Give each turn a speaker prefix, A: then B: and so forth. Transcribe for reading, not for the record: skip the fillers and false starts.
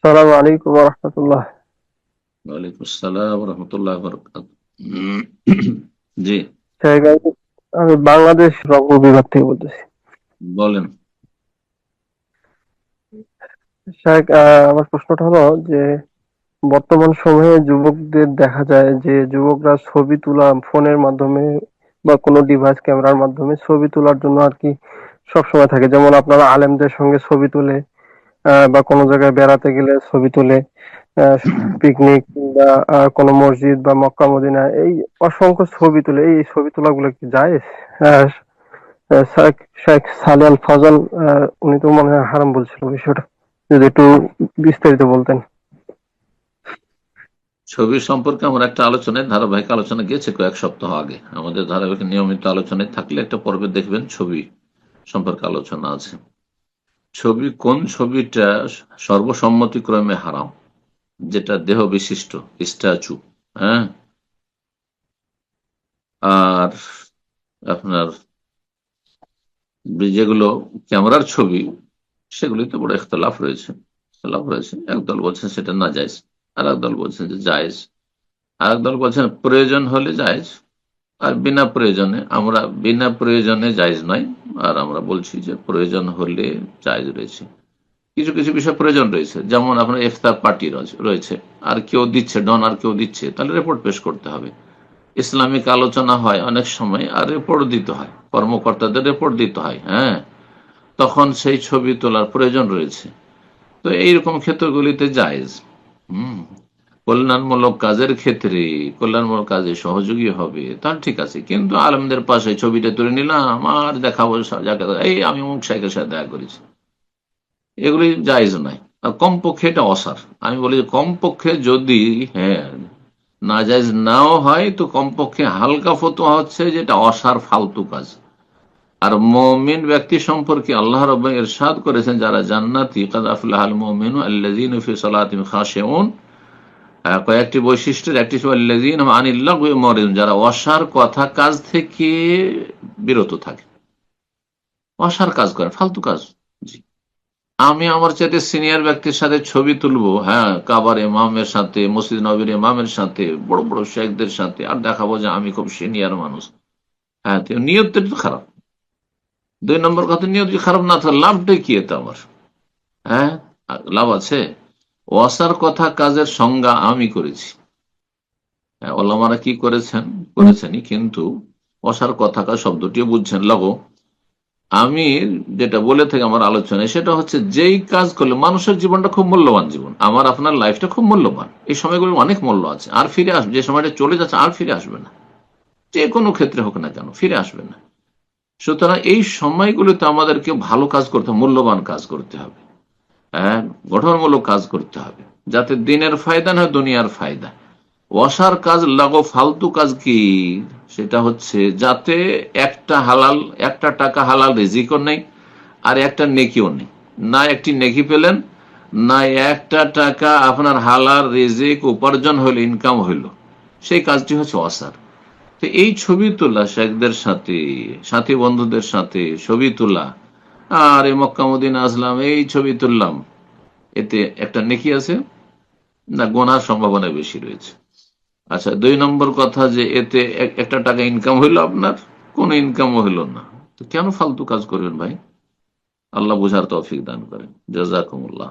A: আসসালামু আলাইকুম রহমতুল্লাহ।
B: ওয়ালাইকুম আসসালাম রহমতুল্লাহ বরকাত। জি,
A: শেখ, আমি বাংলাদেশ রংপুর বিভাগ থেকে বলতেছি।
B: বলেন।
A: শেখ, আমার প্রশ্নটা হলো যে বর্তমান সময়ে যুবকদের দেখা যায় যে যুবকরা ছবি তোলা ফোনের মাধ্যমে বা কোনো ডিভাইস ক্যামেরার মাধ্যমে ছবি তোলার জন্য আর কি সবসময় থাকে। যেমন আপনারা আলেমদের সঙ্গে ছবি তোলে, বা কোনো জায়গায় বেড়াতে গেলে ছবি তোলে, পিকনিক বা কোনো মসজিদ বা মক্কা মদিনা, এই অসংখ্য ছবি তোলে। এই ছবি তোলাগুলো কি জায়েজ? আহ, শেখ শেখ সালে আল ফজল, উনি তো মনে হয় হারাম বলছিল বিষয়টা, যদি একটু বিস্তারিত বলতেন।
B: ছবি সম্পর্কে আমরা একটা আলোচনায় ধারাবাহিক আলোচনা গিয়েছে কয়েক সপ্তাহ আগে। আমাদের ধারাবাহিক নিয়মিত আলোচনায় থাকলে একটা পর্বে দেখবেন ছবি সম্পর্কে আলোচনা আছে। ছবি, কোন ছবিটা সর্বসম্মতিক্রমে হারাম? যেটা দেহ বিশিষ্ট, স্ট্যাচু, হ্যাঁ, আর আপনার যেগুলো ক্যামেরার ছবি, সেগুলিতে বড় ইখতলাফ রয়েছে। একদল বলছেন সেটা না জায়েজ, আর একদল বলছেন যে জায়েজ, আর একদল বলছেন প্রয়োজন হলে জায়েজ, আর বিনা প্রয়োজনে জায়েজ নয়। আর আমরা বলছি যে প্রয়োজন হলে জায়েজ রয়েছে। কিছু কিছু বিষয় প্রয়োজন রয়েছে, যেমন আপনার ইফতার পার্টি রয়েছে, আর কেউ দিচ্ছে, ডোনার কেউ দিচ্ছে, তাহলে রিপোর্ট পেশ করতে হবে। ইসলামিক আলোচনা হয় অনেক সময়, আর রিপোর্ট দিতে হয়, কর্মকর্তাদের রিপোর্ট দিতে হয়, হ্যাঁ, তখন সেই ছবি তোলার প্রয়োজন রয়েছে। তো এইরকম ক্ষেত্রগুলিতে জায়েজ। হুম, কল্যাণমূলক কাজের ক্ষেত্রে, কল্যাণমূলক কাজে সহযোগী হবে, তাহলে ঠিক আছে। কিন্তু আলেমদের পাশে ছবিটা তুলে নিলাম আর দেখাবো যাকে এই আমি অমুক শাইখের সাথে দেখা করেছি, এগুলি জায়েজ নয়। আর কমপক্ষে এটা অসার। আমি বলি যে কমপক্ষে যদি, হ্যাঁ, নাজায়েজ নাও হয় তো কমপক্ষে হালকা ফতোয়া হচ্ছে যেটা অসার, ফালতু কাজ। আর মুমিন ব্যক্তি সম্পর্কে আল্লাহ রাব্বুল ইরশাদ করেছেন, যারা জান্নাতি, কাদ আফলাহাল মুমিনুন আল্লাযীনা ফি সালাতিহিম খাশিউন। কয়েকটি বৈশিষ্ট্যের একটি হচ্ছে আল্লাযীনা হুম আনিল লাগwi মুরিদুন, যারা অসার কথা কাজ থেকে বিরত থাকে, অসার কাজ করে, ফালতু কাজ। জি, আমি আমার চাইতে সিনিয়র ব্যক্তির সাথে ছবি তুলবো, হ্যাঁ, কাবার ইমামের সাথে, মসজিদ নববীর ইমামের সাথে, বড় বড় শেখদের সাথে, আর দেখাবো যে আমি খুব সিনিয়র মানুষ। হ্যাঁ, তো নিয়তটা তো খারাপ। দুই নম্বর কথা, নিয়ত যদি খারাপ না থাকে লাভটাই কি এতে আমার? হ্যাঁ, লাভ আছে? ওয়াসার কথা কাজের সংজ্ঞা আমি করেছি। হ্যাঁ, ওলামারা কি করেছেনই, কিন্তু অসার কথা কাজ শব্দটিও বুঝছেন লাগো। আমি যেটা বলে থাকি আমার আলোচনায়, সেটা হচ্ছে যেই কাজ করলে মানুষের জীবনটা খুব মূল্যবান, জীবন আমার আপনার লাইফটা খুব মূল্যবান, এই সময়গুলোর অনেক মূল্য আছে, আর ফিরে আসবে, যে সময়টা চলে যাচ্ছে আর ফিরে আসবে না। যে কোনো ক্ষেত্রে হোক না কেন, ফিরে আসবে না। সুতরাং এই সময়গুলোতে আমাদেরকে ভালো কাজ করতে হবে, মূল্যবান কাজ করতে হবে, হ্যাঁ, গঠনমূলক কাজ করতে হবে, যাতে দিনের ফায়দা না হয় দুনিয়ার ফায়দা। অসার কাজ, লাগো ফালতু কাজ কি? সেটা হচ্ছে যাতে একটা টাকা হালাল রিজিকও নেই, আর একটা নেকিও নেই। না একটি নেকি পেলেন, না একটা টাকা আপনার হালাল রিজিক উপার্জন হইল, ইনকাম হইল, সেই কাজটি হচ্ছে অসার। তো এই ছবি তোলা, শেখদের সাথে, সাথী বন্ধুদের সাথে ছবি তোলা, আর এই মক্কা মদিনা আসলাম, এই ছবি তুললাম, এতে একটা নেকি আছে না গোনার সম্ভাবনা বেশি রয়েছে? আচ্ছা, দুই নম্বর কথা, যে এতে একটা টাকা ইনকাম হইলো, আপনার কোনো ইনকামও হইলো না, তো কেন ফালতু কাজ করবেন ভাই? আল্লাহ বুঝার তৌফিক দান করেন। জাযাকুমুল্লাহ।